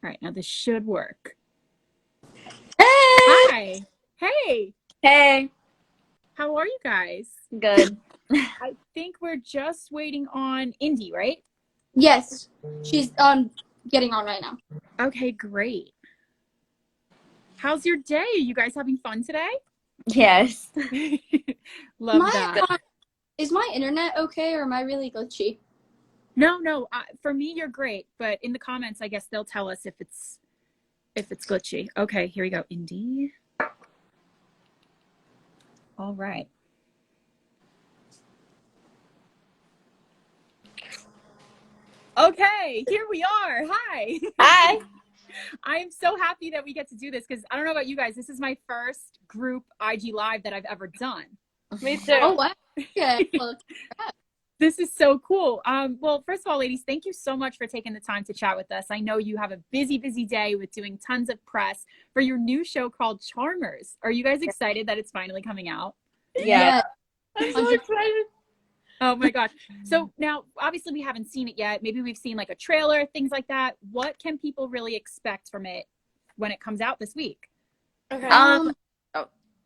All right, now this should work. Hey! Hi. Hey, Hey, how are you guys? good. I think we're just waiting on Indy, right? Yes, she's getting on right now. Okay, great. How's your day? Are you guys having fun today? Yes. Love that. Is my internet okay or am I really glitchy? No, for me you're great, but in the comments I guess they'll tell us if it's glitchy. Okay, here we go. Indy. All right. Okay, here we are. Hi. Hi. I am so happy that we get to do this because I don't know about you guys. This is my first group IG Live that I've ever done. Me too. Oh wow. Okay. Well, This is so cool. Well, first of all, ladies, thank you so much for taking the time to chat with us. I know you have a busy day with doing tons of press for your new show called Charmers. Are you guys excited that it's finally coming out? Yeah. I'm so excited. Oh my gosh. So now, obviously, we haven't seen it yet. Maybe we've seen like a trailer, things like that. What can people really expect from it when it comes out this week? Okay. oh,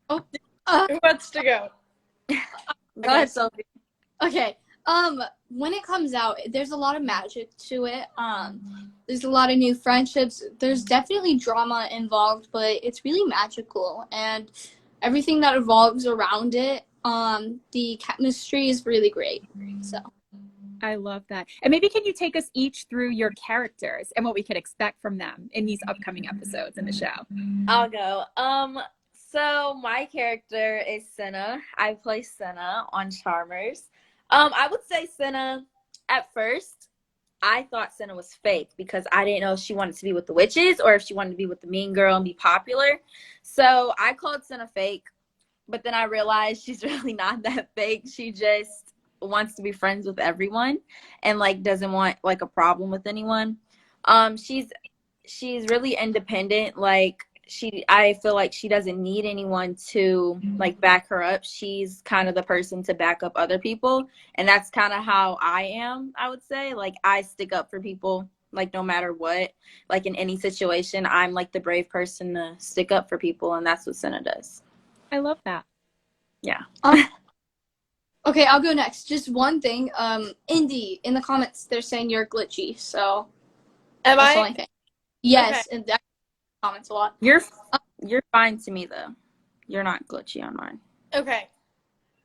Who wants to go? Go ahead, Sophie. okay. When it comes out, there's a lot of magic to it. There's a lot of new friendships. There's definitely drama involved, but it's really magical and everything that evolves around it. The chemistry is really great. So I love that. And maybe can you take us each through your characters and what we could expect from them in these upcoming episodes in the show? I'll go. So my character is Senna. I play Senna on Charmers. I would say Senna, at first, I thought Senna was fake because I didn't know if she wanted to be with the witches or if she wanted to be with the mean girl and be popular. So I called Senna fake, but then I realized she's really not that fake. She just wants to be friends with everyone and like doesn't want like a problem with anyone. She's really independent. Like I feel like she doesn't need anyone to like back her up. She's kind of the person to back up other people, and that's kind of how I am. I would say like I stick up for people like no matter what. Like in any situation, I'm like the brave person to stick up for people, and that's what Senna does. I love that. Yeah. okay, I'll go next. Just one thing. Indy, in the comments, they're saying you're glitchy. So Am that's the I? only thing. Yes, and that comments a lot. You're fine to me though. You're not glitchy on mine. Okay.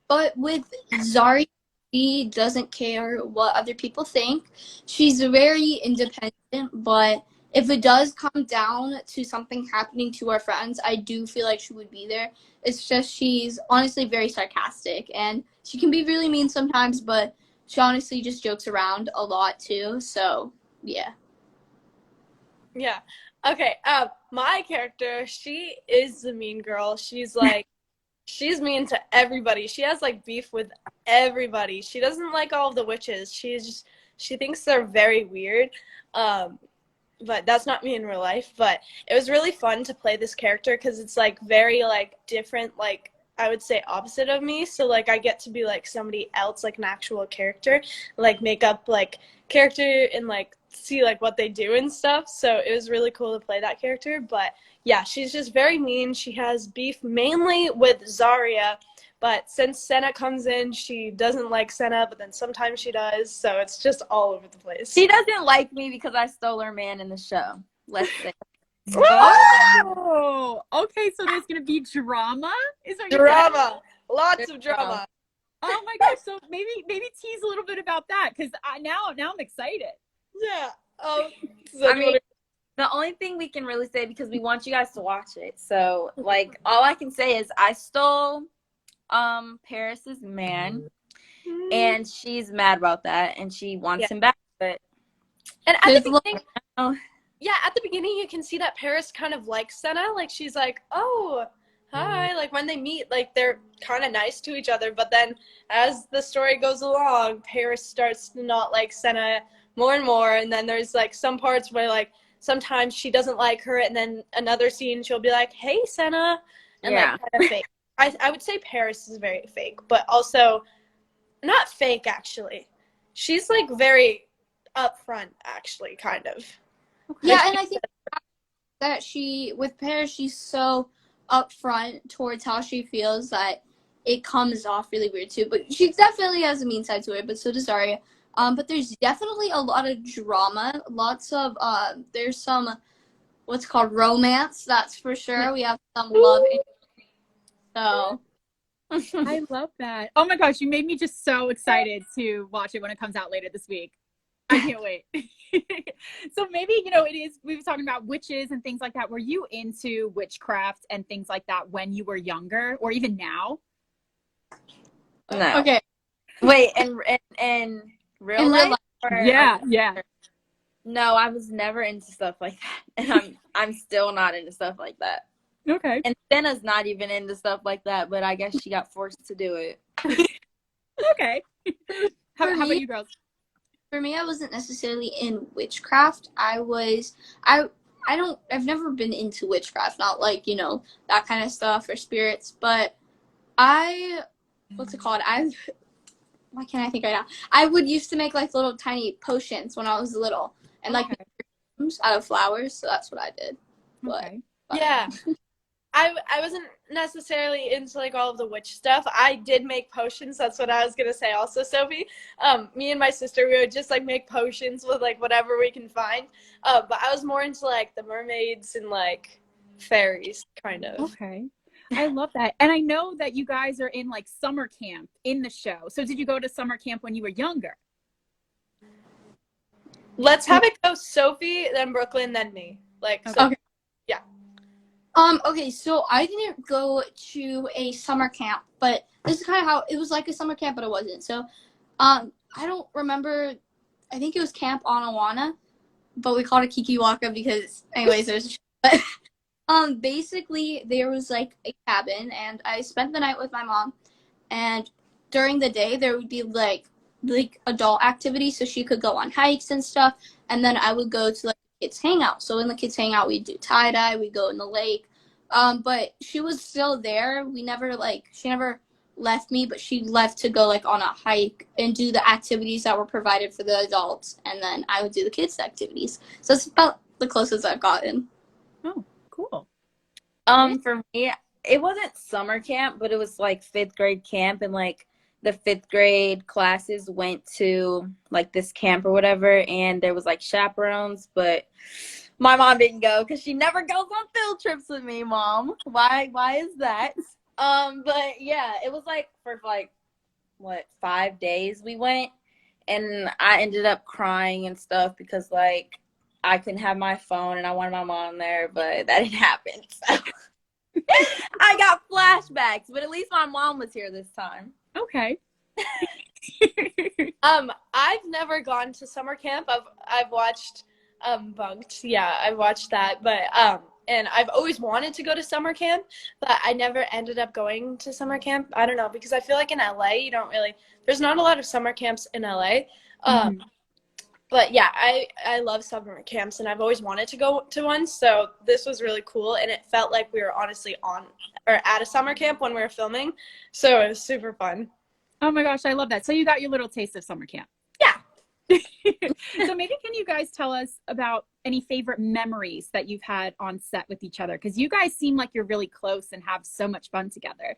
But with Zari, she doesn't care what other people think. She's very independent, but if it does come down to something happening to her friends, I do feel like she would be there. It's just she's honestly very sarcastic, and she can be really mean sometimes, but she honestly just jokes around a lot too. So, yeah. Yeah. Okay. My character, she is the mean girl. She's like, she's mean to everybody. She has like beef with everybody. She doesn't like all of the witches. She thinks they're very weird. But that's not me in real life. But it was really fun to play this character because it's like very like different, like I would say opposite of me. So like I get to be like somebody else, like an actual character, like make up like character and like see like what they do and stuff. So it was really cool to play that character. But yeah, she's just very mean. She has beef mainly with Zarya. But since Senna comes in, she doesn't like Senna, but then sometimes she does. So it's just all over the place. She doesn't like me because I stole her man in the show. Let's say. Oh, okay. So there's gonna be drama. Is what you're saying? Drama. Lots of drama. Oh my gosh. So maybe tease a little bit about that because now I'm excited. Yeah. I mean, the only thing we can really say because we want you guys to watch it. So like all I can say is I stole Paris's man and she's mad about that and she wants him back. But and at the beginning, oh. yeah, at the beginning you can see that Paris kind of likes Senna. Like she's like, oh, hi. Like when they meet, like they're kind of nice to each other. But then as the story goes along, Paris starts to not like Senna more and more. And then there's like some parts where like sometimes she doesn't like her, and then another scene she'll be like, hey, Senna, and like kind of fake. I would say Paris is very fake, but also not fake actually. She's like very upfront actually, kind of. Okay. Yeah, and I think that she, with Paris, she's so upfront towards how she feels that it comes off really weird too. But she definitely has a mean side to her, but so does Zarya. But there's definitely a lot of drama. Lots of there's some what's called romance, that's for sure. We have some love. So I love that. Oh my gosh, you made me just so excited to watch it when it comes out later this week. I can't wait. So maybe, we were talking about witches and things like that. Were you into witchcraft and things like that when you were younger or even now? No. okay. Wait, and real In real life? life. Or Yeah. No, I was never into stuff like that. And I'm still not into stuff like that. Okay. And Senna's not even into stuff like that, but I guess she got forced to do it. Okay. How about you girls? For me, I wasn't necessarily in witchcraft. I've never been into witchcraft, not like, that kind of stuff or spirits, but what's it called? Why can't I think right now? I would used to make like little tiny potions when I was little and like out of flowers. So that's what I did. Okay. Yeah. I wasn't necessarily into like all of the witch stuff. I did make potions. That's what I was gonna say also, Sophie. Me and my sister, we would just like make potions with like whatever we can find. But I was more into like the mermaids and like fairies kind of. Okay. I love that. And I know that you guys are in like summer camp in the show. So did you go to summer camp when you were younger? Let's have it go Sophie, then Brooklyn, then me. Like so, Okay. yeah. Okay, so I didn't go to a summer camp, but this is kind of how it was like a summer camp, but it wasn't. So, I don't remember. I think it was Camp Anawana, but we called it Kikiwaka because, anyways, there's. But, basically, there was like a cabin, and I spent the night with my mom. And during the day, there would be like adult activities, so she could go on hikes and stuff, and then I would go to like kids hangout. So in the kids hangout, we'd do tie dye, we'd go in the lake. But she was still there. She never left me, but she left to go like on a hike and do the activities that were provided for the adults, and then I would do the kids activities. So it's about the closest I've gotten. Oh, cool. For me, it wasn't summer camp, but it was like 5th grade camp, and like the 5th grade classes went to like this camp or whatever, and there was like chaperones, but my mom didn't go because she never goes on field trips with me. Mom, why is that? But yeah, it was like for like 5 days we went, and I ended up crying and stuff because like I couldn't have my phone and I wanted my mom there, but that didn't happen. So I got flashbacks, but at least my mom was here this time. Okay. I've never gone to summer camp. I've watched Bunked. Yeah, I've watched that, but and I've always wanted to go to summer camp, but I never ended up going to summer camp. I don't know, because I feel like in LA there's not a lot of summer camps in LA. But yeah, I love summer camps, and I've always wanted to go to one, so this was really cool, and it felt like we were honestly at a summer camp when we were filming, so it was super fun. Oh my gosh, I love that. So you got your little taste of summer camp. Yeah. So maybe can you guys tell us about any favorite memories that you've had on set with each other? Because you guys seem like you're really close and have so much fun together.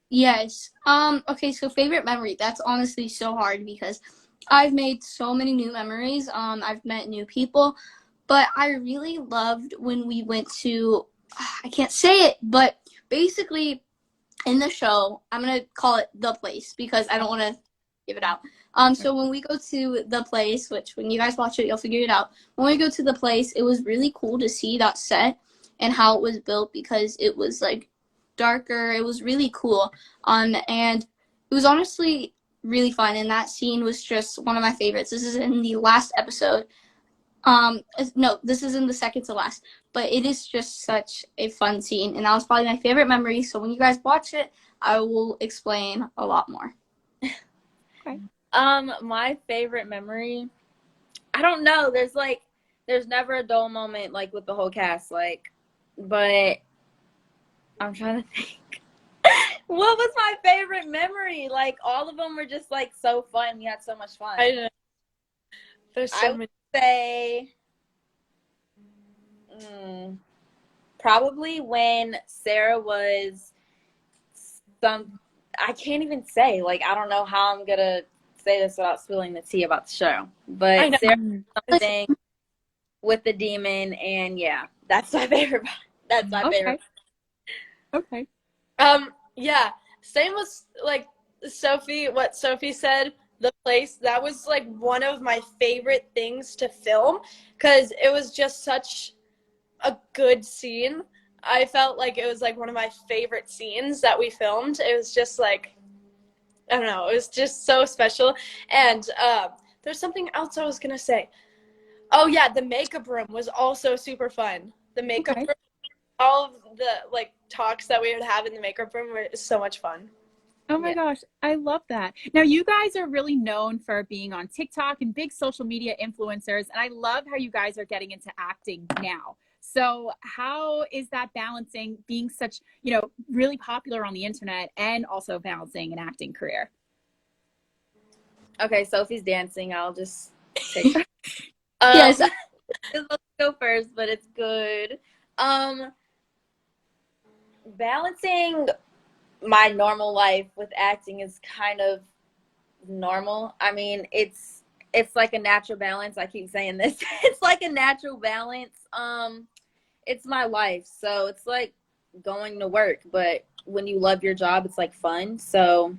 Yes. Okay, so favorite memory. That's honestly so hard because I've made so many new memories. I've met new people, but I really loved when we went to, I can't say it, but basically in the show, I'm going to call it The Place because I don't want to give it out. So when we go to The Place, which when you guys watch it, you'll figure it out. When we go to The Place, it was really cool to see that set and how it was built because it was like darker. It was really cool. And it was honestly really fun. And that scene was just one of my favorites. This is in the last episode. No, this is in the second to last. But it is just such a fun scene. And that was probably my favorite memory. So when you guys watch it, I will explain a lot more. Okay. My favorite memory, I don't know. There's never a dull moment like with the whole cast, but I'm trying to think. What was my favorite memory? Like all of them were just like so fun. We had so much fun. I know. There's so many. Say probably when Sarah was I can't even say, like, I don't know how I'm gonna say this without spilling the tea about the show, I but know. Sarah was something with the demon, and yeah, that's my favorite. That's my favorite. Okay. Yeah, same with like Sophie, what Sophie said, the place, that was like one of my favorite things to film because it was just such a good scene. I felt like it was like one of my favorite scenes that we filmed. It was just like, I don't know, it was just so special. And there's something else I was gonna say. Oh yeah, the makeup room was also super fun. The makeup room, all of the like talks that we would have in the makeup room were so much fun. Oh my gosh, I love that. Now, you guys are really known for being on TikTok and big social media influencers, and I love how you guys are getting into acting now. So, how is that balancing being such, really popular on the internet and also balancing an acting career? Okay, Sophie's dancing. I'll just take Yes. let's go first, but it's good. Balancing my normal life with acting is kind of normal. I mean, it's like a natural balance. I keep saying this. It's like a natural balance. It's my life. So it's like going to work, but when you love your job, it's like fun. So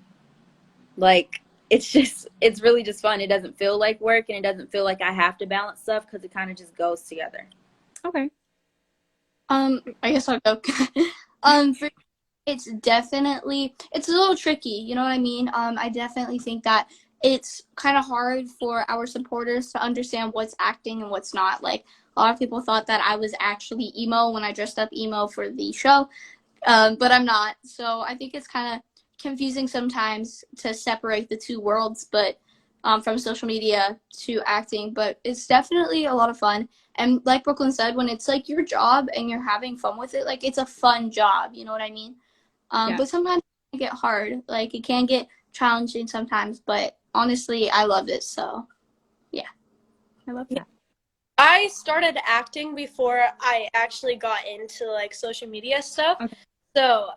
like it's really just fun. It doesn't feel like work, and it doesn't feel like I have to balance stuff because it kind of just goes together. Okay. I guess I'll go. For it's a little tricky, you know what I mean? I definitely think that it's kind of hard for our supporters to understand what's acting and what's not. Like, a lot of people thought that I was actually emo when I dressed up emo for the show, but I'm not. So I think it's kind of confusing sometimes to separate the two worlds, but from social media to acting. But it's definitely a lot of fun. And like Brooklyn said, when it's like your job and you're having fun with it, like it's a fun job, you know what I mean? But sometimes it can get hard. Like, it can get challenging sometimes, but honestly, I love it. So, yeah. I love that. I started acting before I actually got into like social media stuff. Okay. So,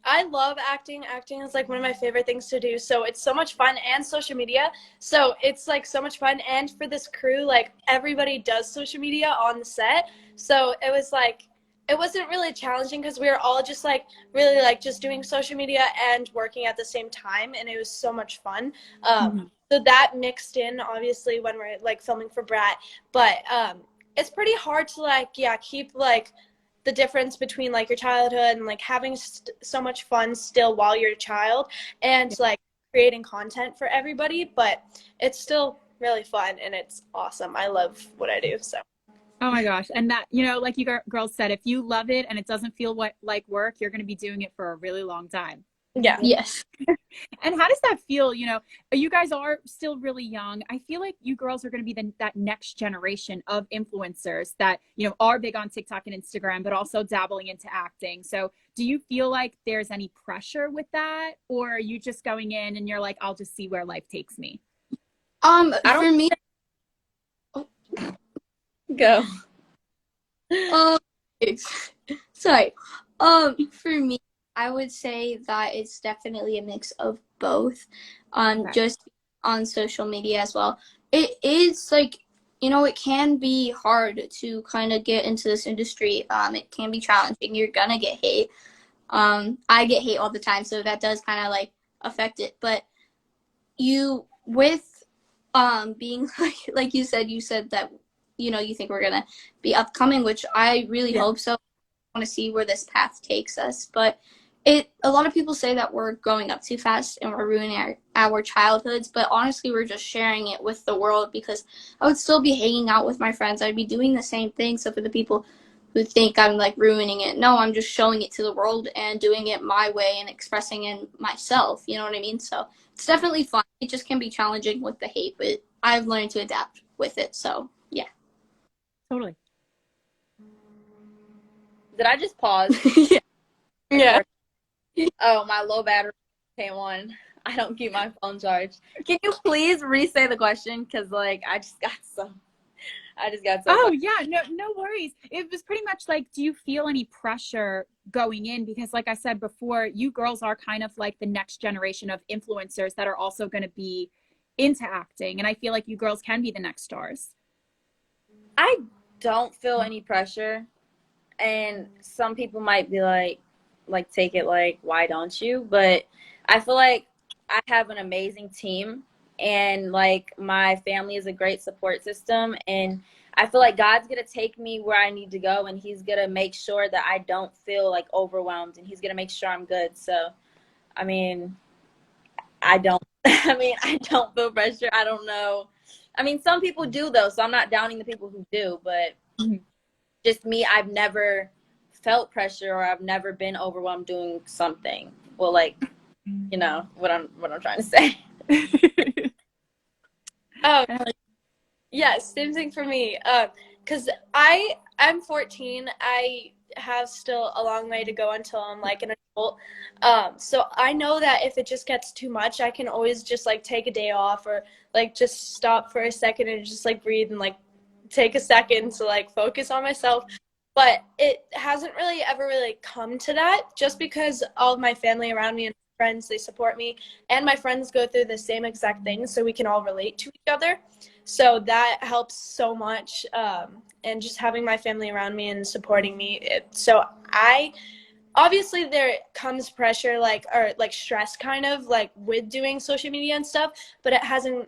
I love acting. Acting is like one of my favorite things to do. So it's so much fun, and social media. So it's like so much fun. And for this crew, like everybody does social media on the set. So it was like, it wasn't really challenging because we were all just like really like just doing social media and working at the same time. And it was so much fun. So that mixed in obviously when we're like filming for Brat, but it's pretty hard to like, keep like the difference between like your childhood and like having so much fun still while you're a child and like creating content for everybody, but it's still really fun and it's awesome. I love what I do. So Oh my gosh. And that, like you girls said, if you love it and it doesn't feel like work, you're going to be doing it for a really long time. yeah. Yes. And how does that feel? You guys are still really young. I feel like you girls are going to be that next generation of influencers that, are big on TikTok and Instagram, but also dabbling into acting. So do you feel like there's any pressure with that? Or are you just going in and you're like, I'll just see where life takes me? For me, Go. sorry. For me, I would say that it's definitely a mix of both. Just on social media as well. It is like, it can be hard to kind of get into this industry. It can be challenging. You're gonna get hate. I get hate all the time, so that does kind of like affect it. But with being like you said that you think we're gonna be upcoming, which I really hope so. I want to see where this path takes us, but a lot of people say that we're growing up too fast and we're ruining our childhoods, but honestly we're just sharing it with the world, because I would still be hanging out with my friends. I'd be doing the same thing. So for the people who think I'm like ruining it, no, I'm just showing it to the world and doing it my way and expressing in myself, you know what I mean? So it's definitely fun. It just can be challenging with the hate, but I've learned to adapt with it. So yeah. Totally. Did I just pause? Yeah. Oh, my low battery came on. I don't keep my phone charged. Can you please re-say the question? Because, like, I just got some. I just got so Oh far. yeah, no worries. It was pretty much like, do you feel any pressure going in? Because like I said before, you girls are kind of like the next generation of influencers that are also going to be into acting. And I feel like you girls can be the next stars. I don't feel any pressure, and some people might be like take it like, why don't you? But I feel like I have an amazing team, and like my family is a great support system, and I feel like God's gonna take me where I need to go, and He's gonna make sure that I don't feel like overwhelmed, and He's gonna make sure I'm good. So, I mean, I don't. I mean, I don't feel pressure. I don't know. I mean, some people do though, so I'm not downing the people who do, but Mhm. just me, I've never felt pressure or I've never been overwhelmed doing something. Well, like, you know what I'm trying to say. Oh, yeah, same thing for me. Because I'm 14. I have still a long way to go until I'm like an adult. So I know that if it just gets too much, I can always just like take a day off or like just stop for a second and just like breathe and like take a second to like focus on myself. But it hasn't really ever really come to that, just because all of my family around me and friends, they support me, and my friends go through the same exact things, so we can all relate to each other. So that helps so much, and just having my family around me and supporting me. So I obviously there comes pressure, like, or like stress kind of like with doing social media and stuff, but it hasn't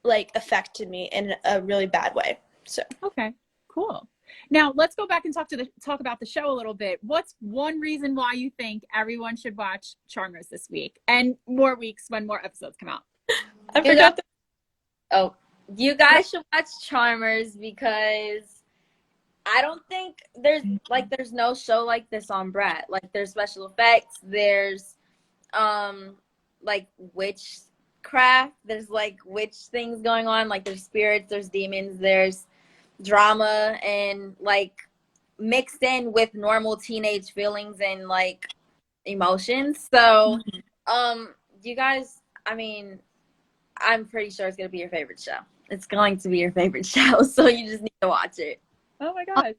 like affected me in a really bad way. So Okay, cool. Now let's go back and talk about the show a little bit. What's one reason why you think everyone should watch Charmers this week and more weeks when more episodes come out? I forgot that. Oh, you guys should watch Charmers because I don't think there's no show like this on Brat. Like there's special effects, there's like witchcraft, there's like witch things going on, like there's spirits, there's demons, there's drama, and like mixed in with normal teenage feelings and like emotions. So you guys, I mean, I'm pretty sure it's gonna be your favorite show. It's going to be your favorite show, so you just need to watch it. Oh my gosh.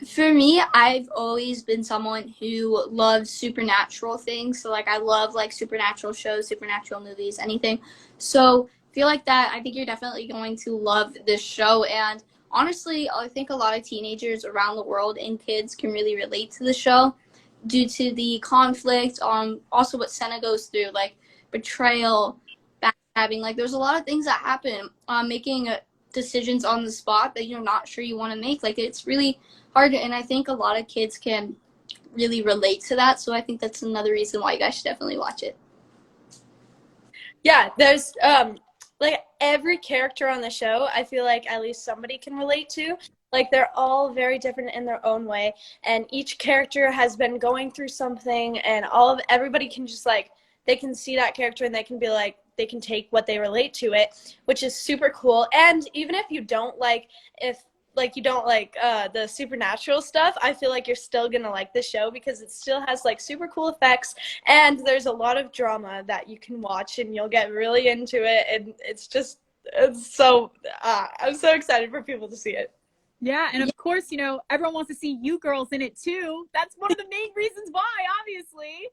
For me, I've always been someone who loves supernatural things. So, like, I love, like, supernatural shows, supernatural movies, anything. So, feel like that, I think you're definitely going to love this show. And honestly, I think a lot of teenagers around the world and kids can really relate to the show due to the conflict, also what Senna goes through, like, betrayal, backstabbing. Like, there's a lot of things that happen, making decisions on the spot that you're not sure you want to make. Like, it's really hard, and I think a lot of kids can really relate to that. So I think that's another reason why you guys should definitely watch it. Yeah, there's like every character on the show, I feel like at least somebody can relate to. Like they're all very different in their own way, and each character has been going through something, and everybody can just like, they can see that character and they can be like, they can take what they relate to it, which is super cool. And even if you don't like, if like you don't like the supernatural stuff, I feel like you're still gonna like the show because it still has like super cool effects, and there's a lot of drama that you can watch and you'll get really into it, and it's so I'm so excited for people to see it. Yeah, and of course, you know, everyone wants to see you girls in it too. That's one of the main reasons why, obviously.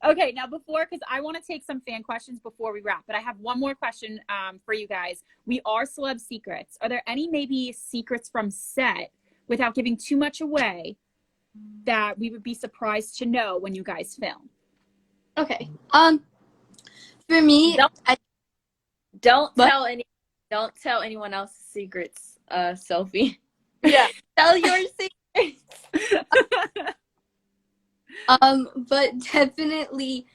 Okay, now because I want to take some fan questions before we wrap, but I have one more question for you guys. We are celeb secrets. Are there any maybe secrets from set, without giving too much away, that we would be surprised to know when you guys film? Okay. For me, Don't tell anyone else's secrets, Sophie. Yeah. Tell your secrets. but definitely,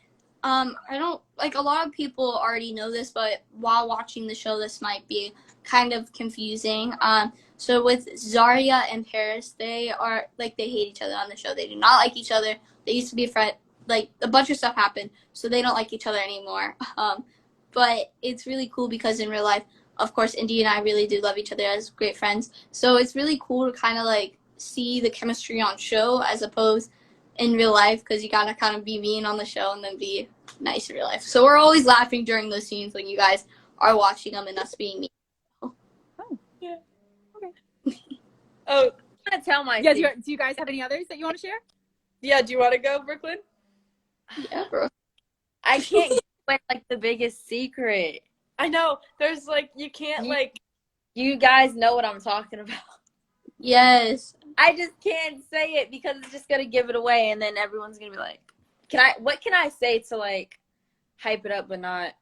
I don't, like, a lot of people already know this, but while watching the show, this might be kind of confusing. So with Zarya and Paris, they are, like, they hate each other on the show. They do not like each other. They used to be friends. Like, a bunch of stuff happened, so they don't like each other anymore. But it's really cool because in real life, of course, Indy and I really do love each other as great friends. So it's really cool to kind of, like, see the chemistry on show as opposed in real life, because you gotta kind of be mean on the show and then be nice in real life. So we're always laughing during those scenes when you guys are watching them and us being mean. Oh, yeah. Okay. Oh, I'm gonna tell my Yeah, secret. do you guys have any others that you want to share? Yeah, do you want to go, Brooklyn? Yeah, bro. I can't give away like the biggest secret. I know. There's like you can't like. You guys know what I'm talking about. Yes. I just can't say it because it's just gonna give it away, and then everyone's gonna be like, "Can I? What can I say to like hype it up, but not?"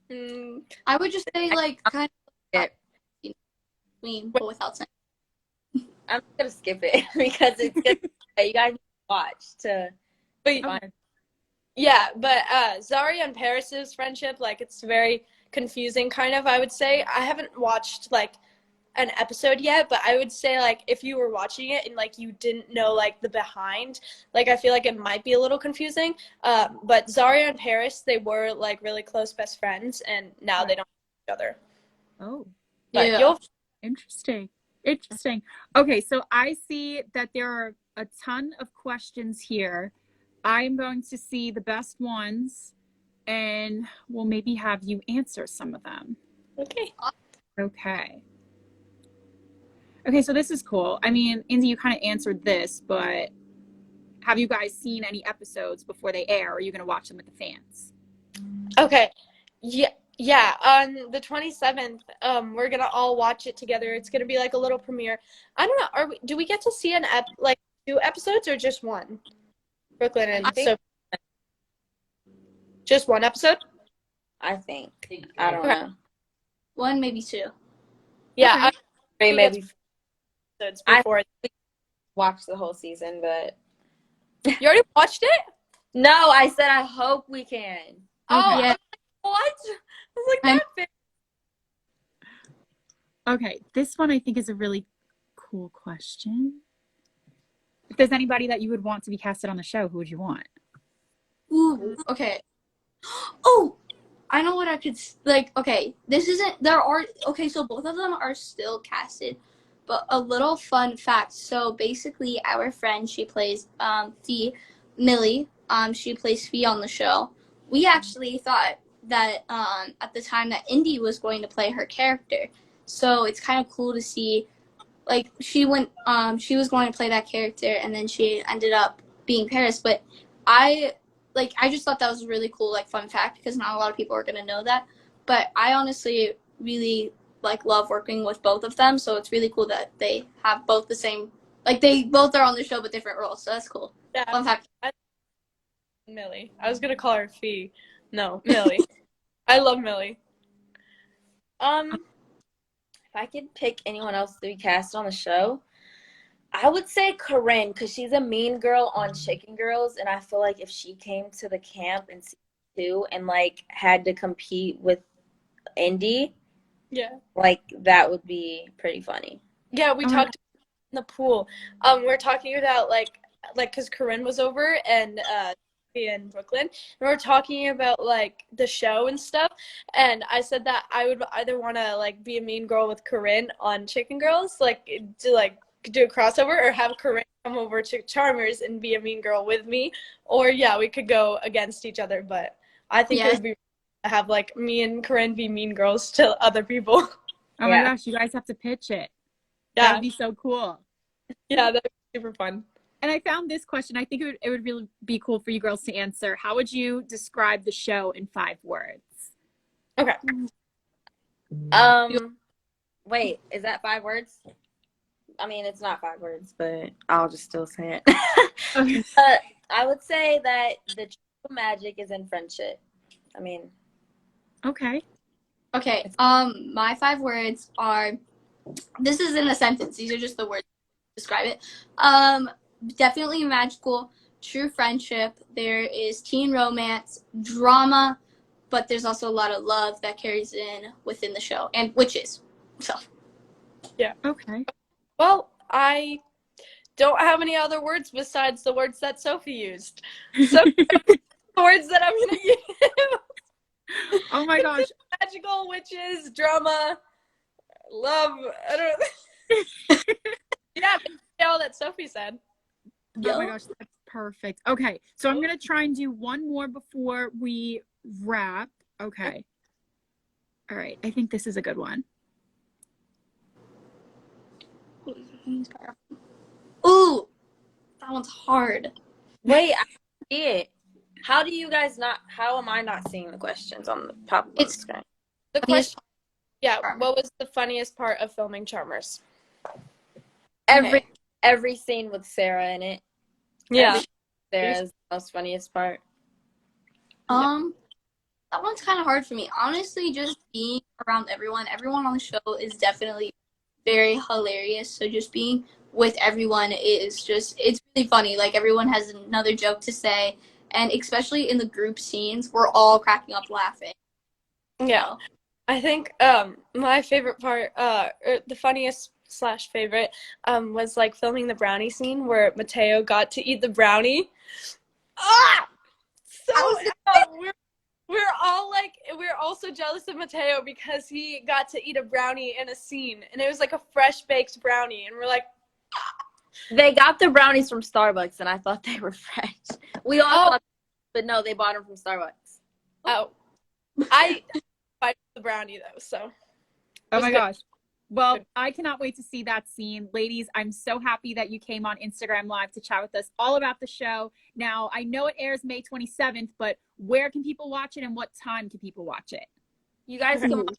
I would just say like kind of clean, but without saying. I'm gonna skip it because it's good. You guys need to watch to. But yeah, but Zari and Paris's friendship, like it's very confusing, kind of. I would say I haven't watched like an episode yet, but I would say like if you were watching it and like you didn't know like the behind, like I feel like it might be a little confusing. But Zari and Paris, they were like really close best friends, and now they don't know each other. Oh, but yeah. Interesting. Okay, so I see that there are a ton of questions here. I'm going to see the best ones, and we'll maybe have you answer some of them. Okay. Okay, so this is cool. I mean, Indy, you kind of answered this, but have you guys seen any episodes before they air? Or are you going to watch them with the fans? Okay. Yeah. On the 27th, we're gonna all watch it together. It's gonna be like a little premiere. I don't know. Do we get to see like 2 episodes or just one? Brooklyn and Sophie. Just 1 episode? I think. I don't know. 1, maybe 2. Yeah. Okay. Maybe episodes before. I watched the whole season, but You already watched it? no, I said I hope we can. Oh, yeah. What? I was like that big. Okay, this one I think is a really cool question. If there's anybody that you would want to be casted on the show, who would you want? Ooh, okay. Oh, I know what I could like. Okay, this isn't. There are okay. So both of them are still casted, but a little fun fact. So basically, our friend, she plays Fee, Millie. She plays Fee on the show. We actually thought that at the time that Indy was going to play her character. So it's kind of cool to see. Like she was going to play that character, and then she ended up being Paris. But I just thought that was a really cool, like, fun fact because not a lot of people are going to know that. But I honestly really, like, love working with both of them. So it's really cool that they have both the same, like, they both are on the show but different roles. So that's cool. Yeah. Fun fact. Millie. I was going to call her Fee. No, Millie. I love Millie. If I could pick anyone else to be cast on the show, I would say Corinne because she's a mean girl on Chicken Girls, and I feel like if she came to the camp in season 2 and like had to compete with Indy, like that would be pretty funny. Yeah, we talked in the pool. We're talking about like because Corinne was over and in Brooklyn, and we're talking about like the show and stuff, and I said that I would either want to like be a mean girl with Corinne on Chicken Girls, like to like do a crossover, or have Corinne come over to Charmers and be a mean girl with me, or we could go against each other. But I think it would be to have like me and Corinne be mean girls to other people. Oh my gosh, you guys have to pitch it. Yeah, that would be so cool. Yeah, that would be super fun. And I found this question. I think it would really be cool for you girls to answer. How would you describe the show in 5 words? Okay. Wait, is that 5 words? I mean, it's not 5 words, but I'll just still say it. Okay. I would say that the true magic is in friendship. I mean. Okay. Okay. My 5 words are. This is in a sentence. These are just the words to describe it. Definitely magical, true friendship. There is teen romance, drama, but there's also a lot of love that carries in within the show, and witches. So. Yeah. Okay. Well, I don't have any other words besides the words that Sophie used. So the words that I'm gonna use. Oh my gosh. Magical, witches, drama, love. I don't know. Yeah, all that Sophie said. Oh my gosh, that's perfect. Okay, so I'm gonna try and do one more before we wrap. Okay. All right, I think this is a good one. Ooh, that one's hard. Wait, I see it. How do you guys not? How am I not seeing the questions on the pop up on the It's screen? The funniest question, yeah, Charmers. what was the funniest part of filming Charmers? Every Okay. every scene with Sarah in it. Yeah. Sarah's the most funniest part. That one's kind of hard for me. Honestly, just being around everyone on the show is definitely very hilarious. So just being with everyone is just, it's really funny. Like everyone has another joke to say. And especially in the group scenes, we're all cracking up laughing. Yeah. I think my favorite part, or the funniest / favorite, was like filming the brownie scene where Mateo got to eat the brownie. Ah! So we're all like, we're also jealous of Mateo because he got to eat a brownie in a scene, and it was like a fresh baked brownie, and we're like, They got the brownies from Starbucks, and I thought they were fresh. We all thought, but no, they bought them from Starbucks. oh, I liked the brownie though, so. Oh my good. gosh. Well, I cannot wait to see that scene. Ladies, I'm so happy that you came on Instagram Live to chat with us all about the show. Now, I know it airs May 27th, but where can people watch it and what time can people watch it? You guys can watch.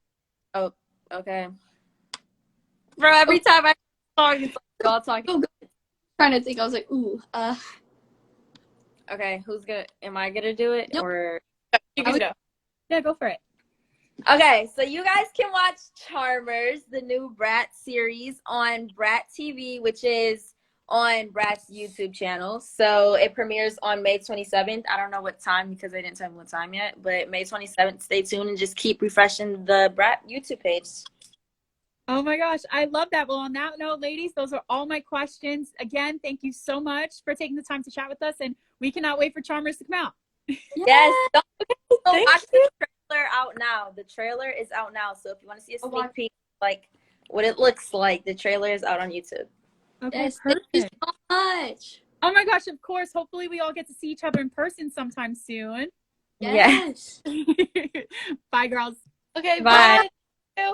Oh, okay. Bro, every time I talk, it's like we're all talking. Oh, good. Trying to think, I was like, ooh, Okay, am I gonna do it? Nope. Or You can go. Yeah, go for it. okay, so you guys can watch Charmers, the new Brat series on Brat TV, which is on Brat's YouTube channel. So it premieres on May 27th. I don't know what time because they didn't tell me what time yet, but May 27th. Stay tuned and just keep refreshing the Brat YouTube page. Oh my gosh, I love that. Well, on that note, ladies, those are all my questions. Again, thank you so much for taking the time to chat with us, and we cannot wait for Charmers to come out. Yes. Don't Thank watch the trailer out now. The trailer is out now. So if you want to see a sneak peek, like what it looks like, the trailer is out on YouTube. Okay, yes, thank you perfect. so much. Oh my gosh, of course. Hopefully we all get to see each other in person sometime soon. Yes. Bye, girls. Okay, Bye. bye.